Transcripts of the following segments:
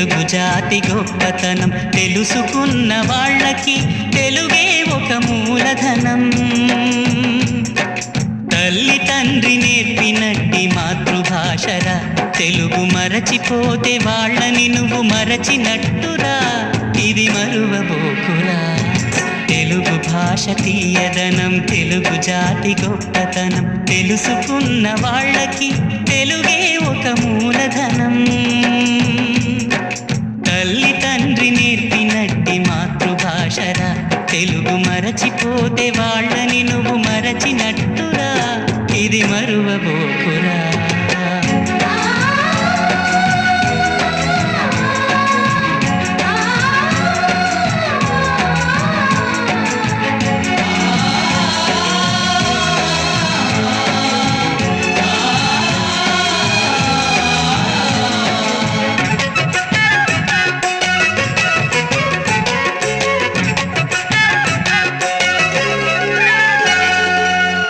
తెలుగు జాతి గొప్పతనం తెలుసుకున్న వాళ్ళకి తెలుగే ఒక మూలధనం. తల్లి తండ్రి నేర్పినట్టి మాతృభాషరా, తెలుగు మరచిపోతే వాళ్ళని నువ్వు మరచినట్టురా. ఇది మరువబోకురా. తెలుగు భాష తీయదనం, తెలుగు జాతి గొప్పతనం తెలుసుకున్న వాళ్ళకి తెలుగే ఒక మూలధనం. తల్లి తండ్రి నేర్పినట్టి మాతృభాషరా, తెలుగు మరచిపోతే వాళ్ళని నువ్వు మరచినట్టురా. ఇది మరువబోకురా.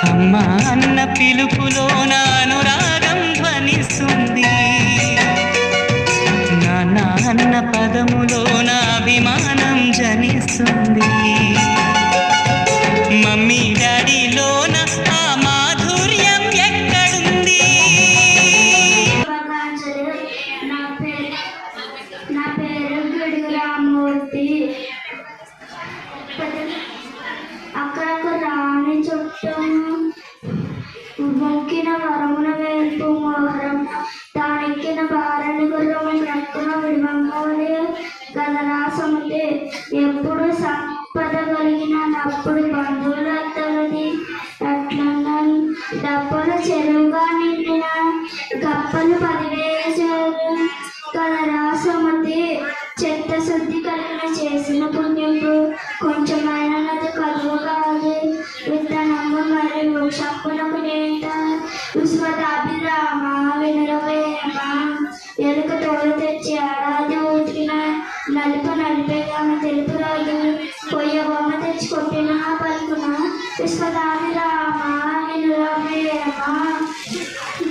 అమ్మా అన్న పిలుపులోన అనురాగం ధ్వనిస్తుంది, నాన్న అన్న పదములోన అభిమానం జనిస్తుంది. మమ్మీ డాడీలోన ఆ మాధుర్యం ఎక్కడుంది? నా పేరు గుడి రామూర్తి. అక్కడకు రాణి చుట్టం మొక్కిన వరమున వేల్పు మోహరం, తానెక్కిన భారని గుర్రము ప్రక్కున విడవంగోలే గదరాసముతే. ఎప్పుడు సంపద కలిగినప్పుడు బంధువుల తగది అట్లన్నన్ డబ్బలు చెరువుగా నిండిన కప్పలు 10,000 గదరాసముతే. చెత్త శుద్ధి కలిగిన చేసిన పుణ్యపు కొంచెమైన నది కలువు కాదు. విత్తనము మరియు వృక్షమునకు నేత విశ్వదాభిరామ వినరవేమ. ఎలుక తోలు తెచ్చి ఏడాది ఊటిన నలుపు నలిపేగాన తెలుపు రాజు పొయ్య బొమ్మ తెచ్చి కొట్టిన పలుకున విశ్వదాభిరామ వినరవేమ.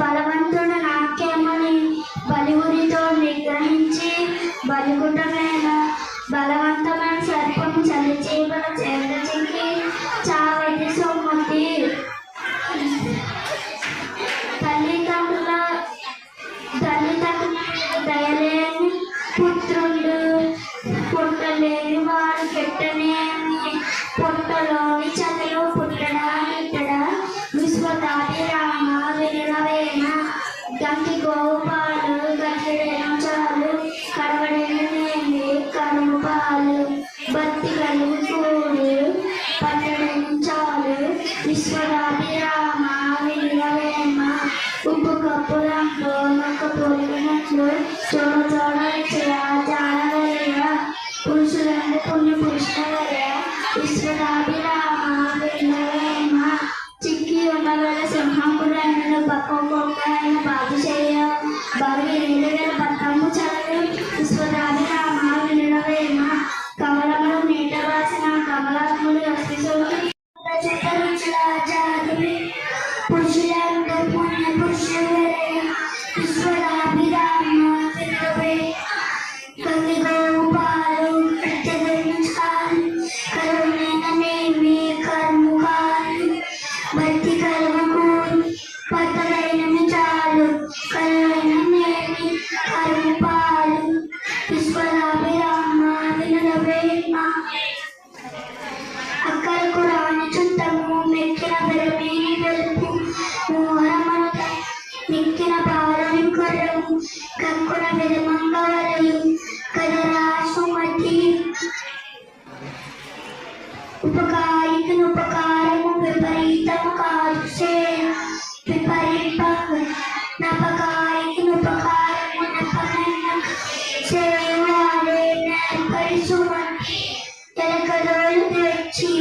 బలవంతుడు నాకేమని బలివురితో నిగ్రహించి బలిగుడ్డమైన బలవంతమైన సర్పం చలిచేపల చేత చిక్కి చావైతే సొమ్మతి. తల్లిదండ్రుల దయలేని పుత్రుడు పుట్టలేని వాడు పెట్టనేమి. పుట్టలోని చదువు పుట్టడా ఇట్టడా విశ్వదాభిరామ వినరవేమ. గంటి గోపాలు గట్టడేను చాలు, కడవడేనేమి కరువు పాలు. బత్తి కలుగు కూడు పట్టడేను చాలు, విశ్వదాభిరామ వినరవేమ. ఉప్పు కప్పు రంగు నొక్క పొలిగినట్లు చూడ చూడ జాడవలయ. పురుషులందు పుణ్య పురుషులవలయ విశ్వదాభిరామ వినరవేమ. చిక్కి ఉండగల సింహంపురైన పక్కొక్కైన బాధ చేయ బరువు 7,000 పట్టము చదువు విశ్వదాభిరామ వినరవేమ. కమలములు నీట రాసిన కమలములు అస్మిసోకి పురుషులందు పుణ్య పురుషులవలయ విశ్వదాభిరామ వినరవేమ. కంది గోపాలు పెట్టదను చాలు, కరుణేనేమి కర్ము కాలు. బతి కలుగు పతలైనవి చాలు, కరుణేమి కరువు పాలు. విశ్వదాభిరామ వినరవేమ. అక్కడకు రాని చుట్టము మెక్కిన బెరమేని వెలుపు మోహరమను నెక్కిన భారని గుర్రము కక్కున విరమంగవలయు కదరాసుమతి. ఉపకారికుని ఉపకారము విపరీతము కాదు విపరీత నపకారికుని ఉపకారము నపమైన సేవాలే నేర్పరిసుమతి. ఎలకదోలు తెచ్చి